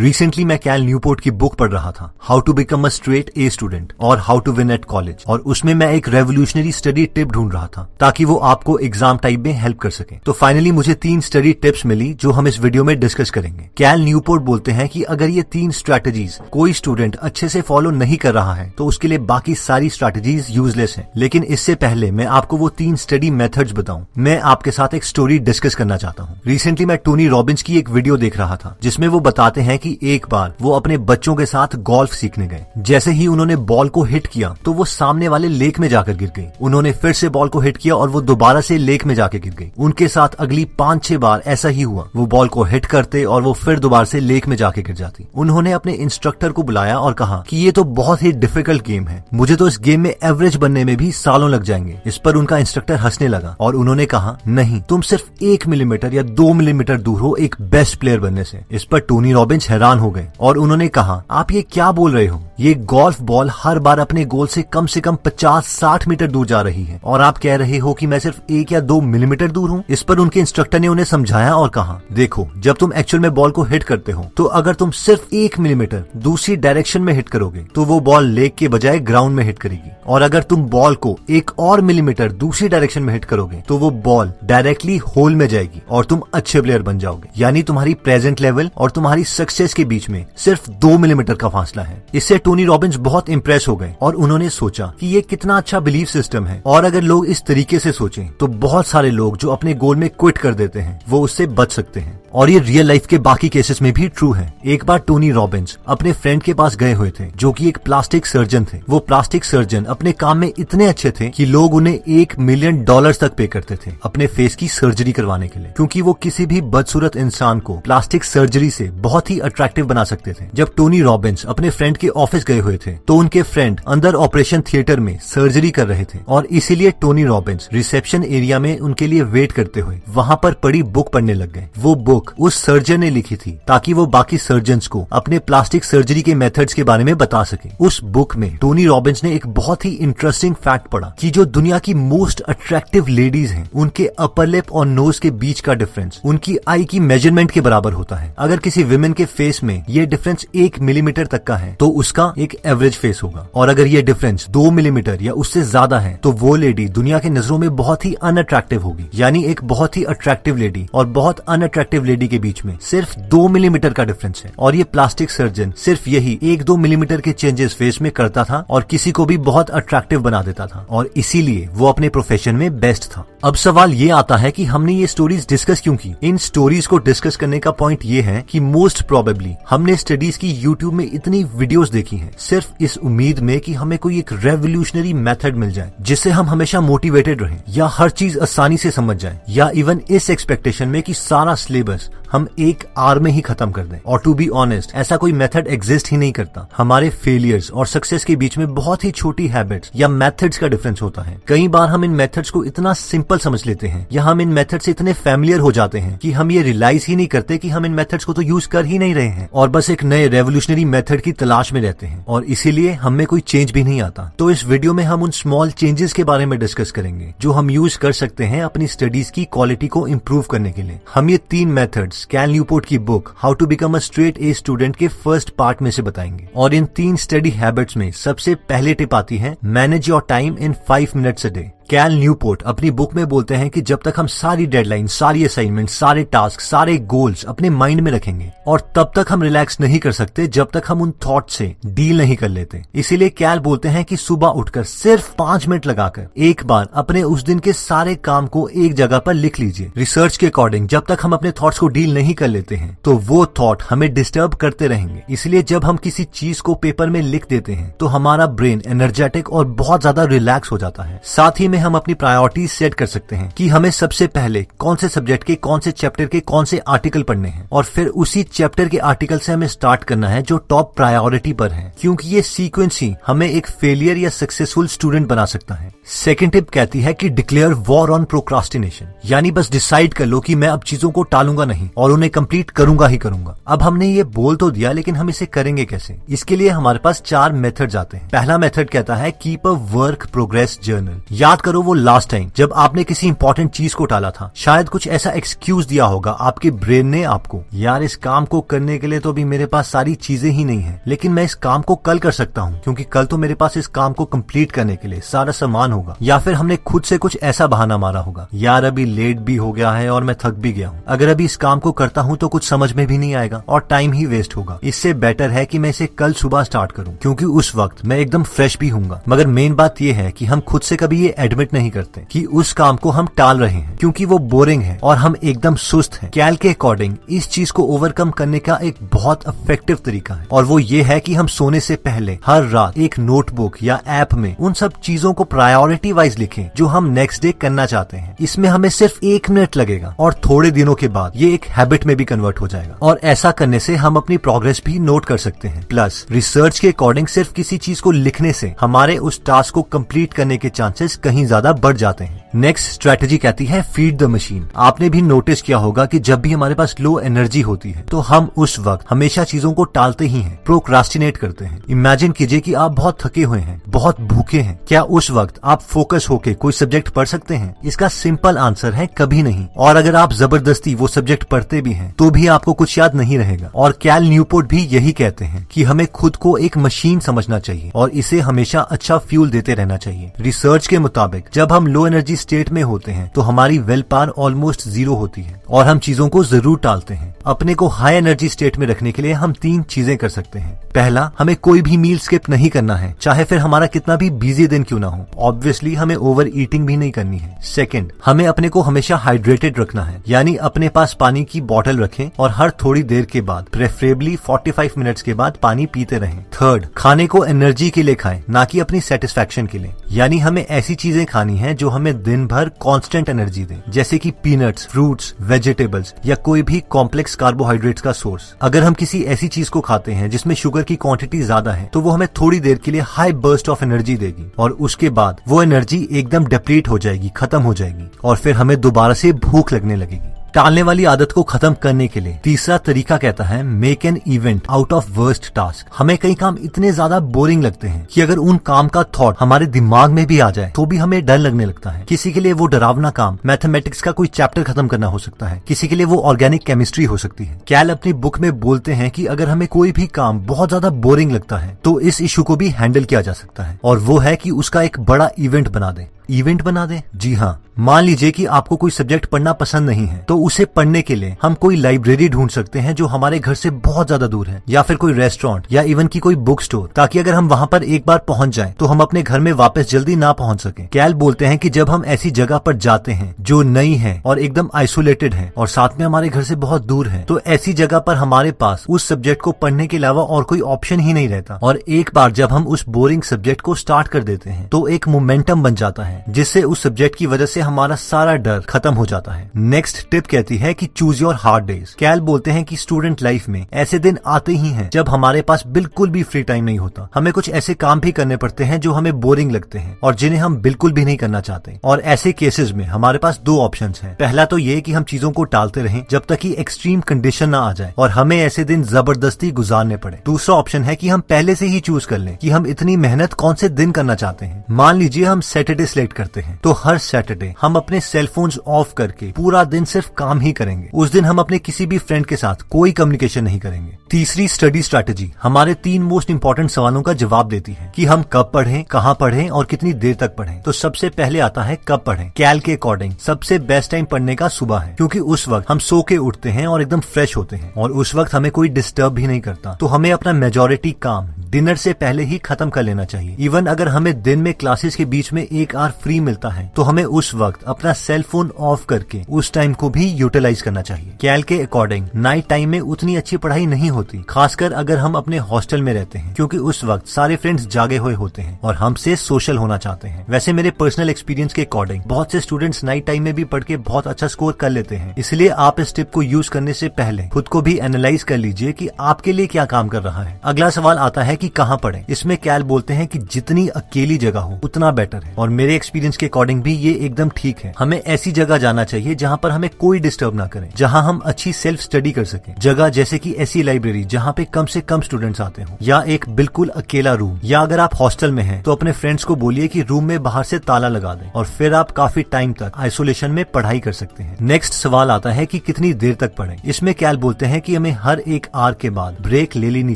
Recently मैं कैल Newport की book पढ़ रहा था, how to become a straight A student और how to win at college, और उसमें मैं एक रेवोल्यूशनरी स्टडी टिप ढूंढ रहा था ताकि वो आपको एग्जाम टाइम में हेल्प कर सके। तो फाइनली मुझे 3 स्टडी टिप्स मिली जो हम इस वीडियो में डिस्कस करेंगे। कैल न्यूपोर्ट बोलते हैं कि अगर ये 3 स्ट्रैटेजीज कोई स्टूडेंट अच्छे से फॉलो नहीं कर रहा है तो उसके लिए बाकी सारी स्ट्रैटेजीज यूजलेस हैं। लेकिन इससे पहले मैं आपको वो 3 स्टडी मेथड्स बताऊं, मैं आपके साथ एक स्टोरी डिस्कस करना चाहता हूँ। रिसेंटली मैं टोनी रॉबिन्स की एक वीडियो देख रहा था जिसमें वो बताते हैं कि एक बार वो अपने बच्चों के साथ गोल्फ सीखने गए। जैसे ही उन्होंने बॉल को हिट किया तो वो सामने वाले लेक में जाकर गिर गई। उन्होंने फिर से बॉल को हिट किया और वो दोबारा से लेक में जाकर गिर गई। उनके साथ अगली 5-6 बार ऐसा ही हुआ। वो बॉल को हिट करते और वो फिर दोबारा से लेक में जाके गिर जाती। उन्होंने अपने इंस्ट्रक्टर को बुलाया और कहा कि ये तो बहुत ही डिफिकल्ट गेम है, मुझे तो इस गेम में एवरेज बनने में भी सालों लग जाएंगे। इस पर उनका इंस्ट्रक्टर हंसने लगा और उन्होंने कहा, नहीं, तुम सिर्फ 1 मिलीमीटर या 2 मिलीमीटर दूर हो एक बेस्ट प्लेयर बनने से। इस पर टोनी रॉबिन्स हैरान हो गए और उन्होंने कहा, आप ये क्या बोल रहे हो? ये गोल्फ बॉल हर बार अपने गोल से कम 50-60 मीटर दूर जा रही है और आप कह रहे हो कि मैं सिर्फ 1 या 2 मिलीमीटर दूर हूँ। इस पर उनके इंस्ट्रक्टर ने उन्हें समझाया और कहा, देखो, जब तुम एक्चुअल में बॉल को हिट करते हो तो अगर तुम सिर्फ 1 मिलीमीटर दूसरी डायरेक्शन में हिट करोगे तो वो बॉल लेक के बजाय ग्राउंड में हिट करेगी, और अगर तुम बॉल को 1 और मिलीमीटर दूसरी डायरेक्शन में हिट करोगे तो वो बॉल डायरेक्टली होल में जाएगी और तुम अच्छे प्लेयर बन जाओगे। यानी तुम्हारी प्रेजेंट लेवल और तुम्हारी सक्सेस के बीच में सिर्फ 2 मिलीमीटर का फासला है। इससे टोनी रॉबिन्स बहुत इंप्रेस हो गए और उन्होंने सोचा कि ये कितना अच्छा बिलीफ सिस्टम है, और अगर लोग इस तरीके से सोचें तो बहुत सारे लोग जो अपने गोल में क्विट कर देते हैं वो उससे बच सकते हैं। और ये रियल लाइफ के बाकी केसेस में भी ट्रू है। एक बार टोनी रॉबिन्स अपने फ्रेंड के पास गए हुए थे जो कि एक प्लास्टिक सर्जन थे। वो प्लास्टिक सर्जन अपने काम में इतने अच्छे थे कि लोग उन्हें $1 मिलियन तक पे करते थे अपने फेस की सर्जरी करवाने के लिए, क्योंकि वो किसी भी बदसूरत इंसान को प्लास्टिक सर्जरी से बहुत ही अट्रैक्टिव बना सकते थे। जब टोनी रॉबिन्स अपने फ्रेंड के ऑफिस गए हुए थे तो उनके फ्रेंड अंदर ऑपरेशन थिएटर में सर्जरी कर रहे थे, और इसीलिए टोनी रॉबिन्स रिसेप्शन एरिया में उनके लिए वेट करते हुए वहां पर पड़ी बुक पढ़ने लग गए। वो बुक उस सर्जन ने लिखी थी ताकि वो बाकी सर्जन्स को अपने प्लास्टिक सर्जरी के मेथड्स के बारे में बता सके। उस बुक में टोनी रॉबिन्स ने एक बहुत ही इंटरेस्टिंग फैक्ट पढ़ा कि जो दुनिया की मोस्ट अट्रैक्टिव लेडीज हैं उनके अपर लिप और नोज के बीच का डिफरेंस उनकी आई की मेजरमेंट के बराबर होता है। अगर किसी विमेन के फेस में ये डिफरेंस 1 मिलीमीटर तक का है तो उसका एक एवरेज फेस होगा, और अगर ये डिफरेंस 2 मिलीमीटर या उससे ज्यादा है तो वो लेडी दुनिया के नजरों में बहुत ही अनअट्रैक्टिव होगी। यानी एक बहुत ही अट्रैक्टिव लेडी और बहुत अनअट्रैक्टिव लेडी के बीच में सिर्फ 2 मिलीमीटर का डिफरेंस है, और ये प्लास्टिक सर्जन सिर्फ यही 1-2 मिलीमीटर के चेंजेस फेस में करता था और किसी को भी बहुत अट्रैक्टिव बना देता था, और इसीलिए वो अपने प्रोफेशन में बेस्ट था। अब सवाल ये आता है कि हमने ये स्टोरीज डिस्कस क्यों की? इन स्टोरीज को डिस्कस करने का पॉइंट ये है कि मोस्ट प्रोबेबली हमने स्टडीज की यूट्यूब में इतनी वीडियोस देखी हैं सिर्फ इस उम्मीद में कि हमें कोई एक रेवोल्यूशनरी मेथड मिल जाए जिससे हम हमेशा मोटिवेटेड रहें, या हर चीज आसानी से समझ जाए, या इवन इस एक्सपेक्टेशन में कि सारा सिलेबस हम एक आवर में ही खत्म कर दें। और टू बी ऑनेस्ट, ऐसा कोई मेथड एग्जिस्ट ही नहीं करता। हमारे फेलियर्स और सक्सेस के बीच में बहुत ही छोटी हैबिट्स या मेथड्स का डिफरेंस होता है। कई बार हम इन मेथड्स को इतना सिंपल समझ लेते हैं या हम इन मेथड से इतने फैमिलियर हो जाते हैं कि हम ये रियलाइज ही नहीं करते कि हम इन मेथड्स को तो यूज कर ही नहीं रहे हैं, और बस एक नए रेवोल्यूशनरी मेथड की तलाश में रहते हैं, और इसीलिए हमें कोई चेंज भी नहीं आता। तो इस वीडियो में हम उन स्मॉल चेंजेस के बारे में डिस्कस करेंगे जो हम यूज कर सकते हैं अपनी स्टडीज की क्वालिटी को इम्प्रूव करने के लिए। हम ये 3 मेथड्स कैल न्यूपोर्ट की book how to become a straight A student के फर्स्ट पार्ट में से बताएंगे, और इन 3 स्टडी हैबिट्स में सबसे पहले टिप आती है, manage your time in 5 minutes a day. Cal Newport अपनी बुक में बोलते हैं कि जब तक हम सारी डेडलाइन, सारी असाइनमेंट, सारे टास्क, सारे गोल्स अपने माइंड में रखेंगे, और तब तक हम रिलैक्स नहीं कर सकते जब तक हम उन थॉट से डील नहीं कर लेते। इसीलिए कैल बोलते हैं कि सुबह उठकर सिर्फ 5 मिनट लगाकर एक बार अपने उस दिन के सारे काम को एक जगह पर लिख लीजिए। रिसर्च के अकॉर्डिंग जब तक हम अपने थॉट्स को डील नहीं कर लेते हैं तो वो थॉट हमें डिस्टर्ब करते रहेंगे। इसलिए जब हम किसी चीज को पेपर में लिख देते हैं तो हमारा ब्रेन एनर्जेटिक और बहुत ज्यादा रिलैक्स हो जाता है। साथ ही में हम अपनी प्रायोरिटीज सेट कर सकते हैं कि हमें सबसे पहले कौन से सब्जेक्ट के, कौन से चैप्टर के, कौन से आर्टिकल पढ़ने हैं, और फिर उसी चैप्टर के आर्टिकल से हमें स्टार्ट करना है जो टॉप प्रायोरिटी पर है, क्योंकि ये सीक्वेंस ही हमें एक फेलियर या सक्सेसफुल स्टूडेंट बना सकता है। सेकंड टिप कहती है कि डिक्लेयर वॉर ऑन प्रोक्रास्टिनेशन, यानी बस डिसाइड कर लो कि मैं अब चीजों को टालूंगा नहीं और उन्हें कंप्लीट करूंगा ही करूंगा। अब हमने ये बोल तो दिया, लेकिन हम इसे करेंगे कैसे? इसके लिए हमारे पास 4 मेथड्स आते हैं। पहला मेथड कहता है keep a work progress journal. याद करो वो लास्ट टाइम जब आपने किसी इंपॉर्टेंट चीज को टाला था। शायद कुछ ऐसा एक्सक्यूज दिया होगा आपके ब्रेन ने आपको, यार इस काम को करने के लिए तो अभी मेरे पास सारी चीजें ही नहीं है, लेकिन मैं इस काम को कल कर सकता हूँ क्योंकि कल तो मेरे पास इस काम को कंप्लीट करने के लिए सारा सामान होगा। या फिर हमने खुद से कुछ ऐसा बहाना मारा होगा, यार अभी लेट भी हो गया है और मैं थक भी गया हूँ, अगर अभी इस काम को करता हूँ तो कुछ समझ में भी नहीं आएगा और टाइम ही वेस्ट होगा। इससे बेटर है कि मैं इसे कल सुबह स्टार्ट करूँ क्योंकि उस वक्त मैं एकदम फ्रेश भी हूँगा। मगर मेन बात यह है कि हम खुद से कभी ये एडमिट नहीं करते कि उस काम को हम टाल रहे हैं क्योंकि वो बोरिंग है और हम एकदम सुस्त हैं। कैल के अकॉर्डिंग इस चीज को ओवरकम करने का एक बहुत इफेक्टिव तरीका है और वो ये है कि हम सोने से पहले हर रात एक नोटबुक या ऐप में उन सब चीजों को प्रायोरिटी वाइज लिखें जो हम नेक्स्ट डे करना चाहते हैं। इसमें हमें सिर्फ 1 मिनट लगेगा और थोड़े दिनों के बाद ये एक हैबिट में भी कन्वर्ट हो जाएगा और ऐसा करने से हम अपनी प्रोग्रेस भी नोट कर सकते हैं। प्लस रिसर्च के अकॉर्डिंग सिर्फ किसी चीज को लिखने से हमारे उस टास्क को कंप्लीट करने के चांसेस कहीं ज्यादा बढ़ जाते हैं। नेक्स्ट स्ट्रेटेजी कहती है फीड द मशीन। आपने भी नोटिस किया होगा कि जब भी हमारे पास लो एनर्जी होती है तो हम उस वक्त हमेशा चीजों को टालते ही हैं, प्रोक्रास्टिनेट करते हैं। इमेजिन कीजिए कि आप बहुत थके हुए हैं, बहुत भूखे हैं, क्या उस वक्त आप फोकस होके कोई सब्जेक्ट पढ़ सकते हैं? इसका सिंपल आंसर है कभी नहीं। और अगर आप जबरदस्ती वो सब्जेक्ट पढ़ते भी हैं तो भी आपको कुछ याद नहीं रहेगा। और कैल न्यूपोर्ट भी यही कहते हैं कि हमें खुद को एक मशीन समझना चाहिए और इसे हमेशा अच्छा फ्यूल देते रहना चाहिए। रिसर्च के मुताबिक जब हम लो एनर्जी स्टेट में होते हैं तो हमारी विल पावर ऑलमोस्ट 0 होती है और हम चीजों को जरूर टालते हैं। अपने को हाई एनर्जी स्टेट में रखने के लिए हम 3 चीजें कर सकते हैं। पहला, हमें कोई भी मील स्किप नहीं करना है, चाहे फिर हमारा कितना भी बिजी दिन क्यों ना हो। ऑब्वियसली हमें ओवर ईटिंग भी नहीं करनी है। सेकंड, हमें अपने को हमेशा हाइड्रेटेड रखना है, यानी अपने पास पानी की बोतल रखें और हर थोड़ी देर के बाद, प्रेफरेबली 45 मिनट्स के बाद पानी पीते रहें। थर्ड, खाने को एनर्जी के लिए खाएं, ना कि अपनी सेटिस्फैक्शन के लिए, यानी हमें ऐसी चीजें खानी है जो हमें दिन भर कांस्टेंट एनर्जी दे, जैसे कि पीनट्स, फ्रूट्स, वेजिटेबल्स या कोई भी कॉम्प्लेक्स कार्बोहाइड्रेट्स का सोर्स। अगर हम किसी ऐसी चीज को खाते हैं जिसमें शुगर की क्वांटिटी ज्यादा है तो वो हमें थोड़ी देर के लिए हाई बर्स्ट ऑफ एनर्जी देगी और उसके बाद वो एनर्जी एकदम डिप्लीट हो जाएगी, खत्म हो जाएगी और फिर हमें दोबारा से भूख लगने लगेगी। टालने वाली आदत को खत्म करने के लिए तीसरा तरीका कहता है make an event out of worst task. हमें कई काम इतने ज्यादा बोरिंग लगते हैं कि अगर उन काम का थॉट हमारे दिमाग में भी आ जाए तो भी हमें डर लगने लगता है। किसी के लिए वो डरावना काम मैथमेटिक्स का कोई चैप्टर खत्म करना हो सकता है, किसी के लिए वो ऑर्गेनिक केमिस्ट्री हो सकती है। कैल अपनी बुक में बोलते हैं कि अगर हमें कोई भी काम बहुत ज्यादा बोरिंग लगता है तो इस इशू को भी हैंडल किया जा सकता है और वो है कि उसका एक बड़ा इवेंट बना दे। इवेंट बना दे? जी हाँ, मान लीजिए कि आपको कोई सब्जेक्ट पढ़ना पसंद नहीं है तो उसे पढ़ने के लिए हम कोई लाइब्रेरी ढूंढ सकते हैं जो हमारे घर से बहुत ज्यादा दूर है, या फिर कोई रेस्टोरेंट या इवन की कोई बुक स्टोर, ताकि अगर हम वहाँ पर एक बार पहुंच जाएं तो हम अपने घर में वापस जल्दी ना पहुंच सके। कैल बोलते हैं कि जब हम ऐसी जगह पर जाते हैं जो नई है और एकदम आइसोलेटेड है और साथ में हमारे घर से बहुत दूर है, तो ऐसी जगह पर हमारे पास उस सब्जेक्ट को पढ़ने के अलावा और कोई ऑप्शन ही नहीं रहता। और एक बार जब हम उस बोरिंग सब्जेक्ट को स्टार्ट कर देते हैं तो एक मोमेंटम बन जाता है जिससे उस सब्जेक्ट की वजह से हमारा सारा डर खत्म हो जाता है। नेक्स्ट टिप कहती है कि चूज योर हार्ड डेज। कैल बोलते हैं कि स्टूडेंट लाइफ में ऐसे दिन आते ही हैं जब हमारे पास बिल्कुल भी फ्री टाइम नहीं होता। हमें कुछ ऐसे काम भी करने पड़ते हैं जो हमें बोरिंग लगते हैं और जिन्हें हम बिल्कुल भी नहीं करना चाहते। और ऐसे केसेस में हमारे पास 2 ऑप्शंस हैं। पहला तो ये कि हम चीजों को टालते रहें जब तक कि एक्सट्रीम कंडीशन ना आ जाए और हमें ऐसे दिन जबरदस्ती गुजारने पड़े। दूसरा ऑप्शन है कि हम पहले से ही चूज कर लें कि हम इतनी मेहनत कौन से दिन करना चाहते हैं। मान लीजिए हम सैटरडे सिलेक्ट करते हैं तो हर सैटरडे हम अपने सेलफोन्स ऑफ करके पूरा दिन सिर्फ काम ही करेंगे। उस दिन हम अपने किसी भी फ्रेंड के साथ कोई कम्युनिकेशन नहीं करेंगे। तीसरी स्टडी स्ट्रैटेजी हमारे 3 मोस्ट इंपॉर्टेंट सवालों का जवाब देती है कि हम कब पढ़ें, कहाँ पढ़ें और कितनी देर तक पढ़ें। तो सबसे पहले आता है कब पढ़ें। कैल के अकॉर्डिंग सबसे बेस्ट टाइम पढ़ने का सुबह है, क्योंकि उस वक्त हम सो के उठते हैं और एकदम फ्रेश होते हैं और उस वक्त हमें कोई डिस्टर्ब भी नहीं करता। तो हमें अपना मेजॉरिटी काम डिनर से पहले ही खत्म कर लेना चाहिए। इवन अगर हमें दिन में क्लासेस के बीच में 1 आवर फ्री मिलता है तो हमें उस वक्त अपना सेल फोन ऑफ करके उस टाइम को भी यूटिलाइज करना चाहिए। कैल के अकॉर्डिंग नाइट टाइम में उतनी अच्छी पढ़ाई नहीं होती, खासकर अगर हम अपने हॉस्टल में रहते हैं, क्योंकि उस वक्त सारे फ्रेंड्स जागे हुए होते हैं और हमसे सोशल होना चाहते हैं। वैसे मेरे पर्सनल एक्सपीरियंस के अकॉर्डिंग बहुत से स्टूडेंट्स नाइट टाइम में भी पढ़ के बहुत अच्छा स्कोर कर लेते हैं। इसलिए आप इस टिप को यूज करने से पहले खुद को भी एनालाइज कर लीजिए कि आपके लिए क्या काम कर रहा है। अगला सवाल आता है कि कहाँ पढ़ें। इसमें कैल बोलते हैं कि जितनी अकेली जगह हो उतना बेटर है, और मेरे एक्सपीरियंस के अकॉर्डिंग भी ये एकदम ठीक है। हमें ऐसी जगह जाना चाहिए जहाँ पर हमें कोई डिस्टर्ब ना करे, जहाँ हम अच्छी सेल्फ स्टडी कर सके। जगह जैसे कि ऐसी लाइब्रेरी जहाँ पे कम से कम स्टूडेंट्स आते हो, या एक बिल्कुल अकेला रूम, या अगर आप हॉस्टल में हैं तो अपने फ्रेंड्स को बोलिए कि रूम में बाहर से ताला लगा दें, और फिर आप काफी टाइम तक आइसोलेशन में पढ़ाई कर सकते हैं। नेक्स्ट सवाल आता है कि कितनी देर तक पढ़ें। इसमें कैल बोलते हैं कि हमें हर एक आवर के बाद ब्रेक ले लेनी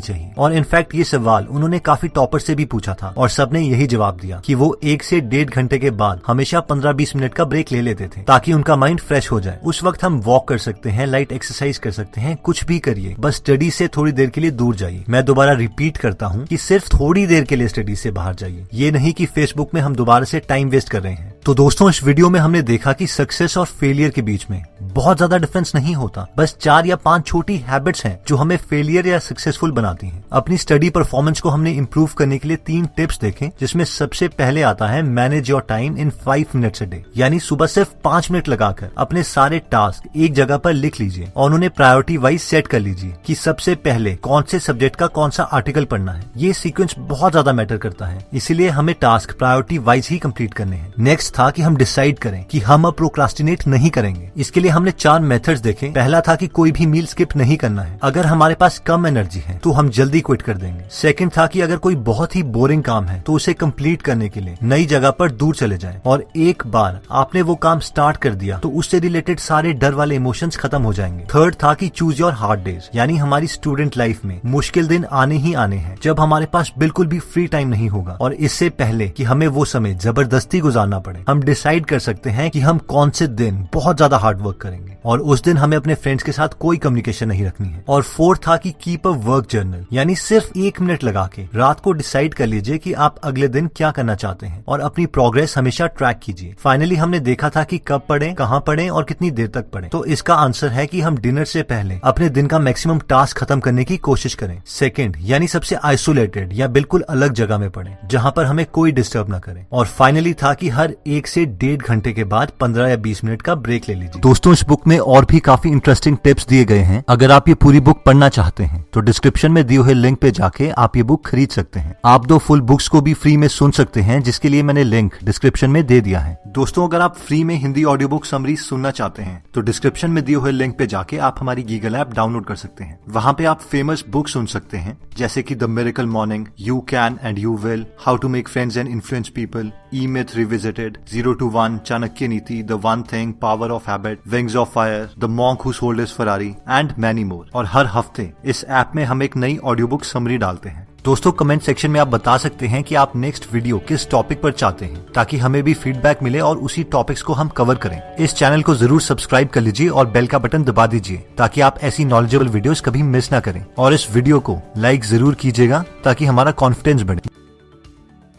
चाहिए, और इनफैक्ट ये सवाल उन्होंने काफी टॉपर से भी पूछा था और सबने यही जवाब दिया कि वो 1 से 1.5 घंटे के बाद हमेशा 15-20 मिनट का ब्रेक ले लेते थे, ताकि उनका माइंड फ्रेश हो जाए। उस वक्त हम वॉक कर सकते हैं, लाइट एक्सरसाइज कर सकते हैं, कुछ भी करिए, बस स्टडी से थोड़ी देर के लिए दूर जाइए। मैं दोबारा रिपीट करता हूँ कि सिर्फ थोड़ी देर के लिए स्टडी से बाहर जाइए, ये नहीं कि फेसबुक में हम दोबारा से टाइम वेस्ट कर रहे हैं। तो दोस्तों, इस वीडियो में हमने देखा कि सक्सेस और फेलियर के बीच में बहुत ज्यादा डिफरेंस नहीं होता, बस 4 या 5 छोटी हैबिट्स हैं जो हमें फेलियर या सक्सेसफुल बनाती हैं। अपनी स्टडी परफॉर्मेंस को हमने इंप्रूव करने के लिए 3 टिप्स देखे, जिसमें सबसे पहले आता है manage your time in 5 minutes a day, यानी सुबह सिर्फ 5 मिनट लगाकर अपने सारे टास्क एक जगह पर लिख लीजिए और उन्हें प्रायोरिटी वाइज सेट कर लीजिए कि सबसे पहले कौन से सब्जेक्ट का कौन सा आर्टिकल पढ़ना है। ये सीक्वेंस बहुत ज्यादा मैटर करता है, इसीलिए हमें टास्क प्रायोरिटी वाइज ही कंप्लीट करने हैं। नेक्स्ट था कि हम डिसाइड करें कि हम अब प्रोक्रास्टिनेट नहीं करेंगे। इसके लिए हमने 4 मेथड्स देखे। पहला था कि कोई भी मील स्किप नहीं करना है, अगर हमारे पास कम एनर्जी है तो हम जल्दी क्विट कर देंगे। सेकंड था कि अगर कोई बहुत ही बोरिंग काम है तो उसे कंप्लीट करने के लिए नई जगह पर दूर चले जाएं, और एक बार आपने वो काम स्टार्ट कर दिया तो उससे रिलेटेड सारे डर वाले इमोशंस खत्म हो जाएंगे। थर्ड था कि चूज योर हार्ड डेज, यानी हमारी स्टूडेंट लाइफ में मुश्किल दिन आने ही आने हैं जब हमारे पास बिल्कुल भी फ्री टाइम नहीं होगा, और इससे पहले कि हमें वो समय जबरदस्ती गुजारना पड़े, हम डिसाइड कर सकते हैं कि हम कौन से दिन बहुत ज्यादा हार्ड वर्क करेंगे, और उस दिन हमें अपने फ्रेंड्स के साथ कोई कम्युनिकेशन नहीं रखनी है। और फोर्थ था कि कीप अ वर्क जर्नल, यानी सिर्फ 1 मिनट लगा के रात को डिसाइड कर लीजिए कि आप अगले दिन क्या करना चाहते हैं, और अपनी प्रोग्रेस हमेशा ट्रैक कीजिए। फाइनली हमने देखा था कि कब पढ़ें, कहाँ पढ़ें और कितनी देर तक पढ़ें। तो इसका आंसर है कि हम डिनर से पहले अपने दिन का मैक्सिमम टास्क खत्म करने की कोशिश करें। सेकंड, यानी सबसे आइसोलेटेड या बिल्कुल अलग जगह में पढ़ें जहाँ पर हमें कोई डिस्टर्ब न करे। और फाइनली था कि हर 1 से 1.5 घंटे के बाद 15 या 20 मिनट का ब्रेक ले लीजिए। दोस्तों, इस बुक में और भी काफी इंटरेस्टिंग टिप्स दिए गए हैं। अगर आप ये पूरी बुक पढ़ना चाहते हैं तो डिस्क्रिप्शन में दिए हुए लिंक पे जाके आप ये बुक खरीद सकते हैं। आप 2 फुल बुक्स को भी फ्री में सुन सकते हैं, जिसके लिए मैंने लिंक डिस्क्रिप्शन में दे दिया है। दोस्तों, अगर आप फ्री में हिंदी ऑडियो बुक समरी सुनना चाहते हैं तो डिस्क्रिप्शन में दिए हुए लिंक पे जाके आप हमारी गीगल ऐप डाउनलोड कर सकते हैं। वहाँ पे आप फेमस बुक सुन सकते हैं, जैसे कि the miracle morning, you can and you will, how to make friends and influence people, E myth revisited, 0 to 1, Chanakya Niti, the one thing, power of habit, wings of fire, the monk who sold his Ferrari and many more. और हर हफ्ते इस app में हम एक नई audio book summary डालते हैं। दोस्तों, कमेंट सेक्शन में आप बता सकते हैं कि आप नेक्स्ट वीडियो किस टॉपिक पर चाहते हैं, ताकि हमें भी फीडबैक मिले और उसी टॉपिक्स को हम कवर करें। इस चैनल को जरूर सब्सक्राइब कर लीजिए और बेल का बटन दबा दीजिए, ताकि आप ऐसी नॉलेजेबल वीडियोस कभी मिस ना करें। और इस वीडियो को लाइक जरूर कीजिएगा ताकि हमारा कॉन्फिडेंस बढ़े।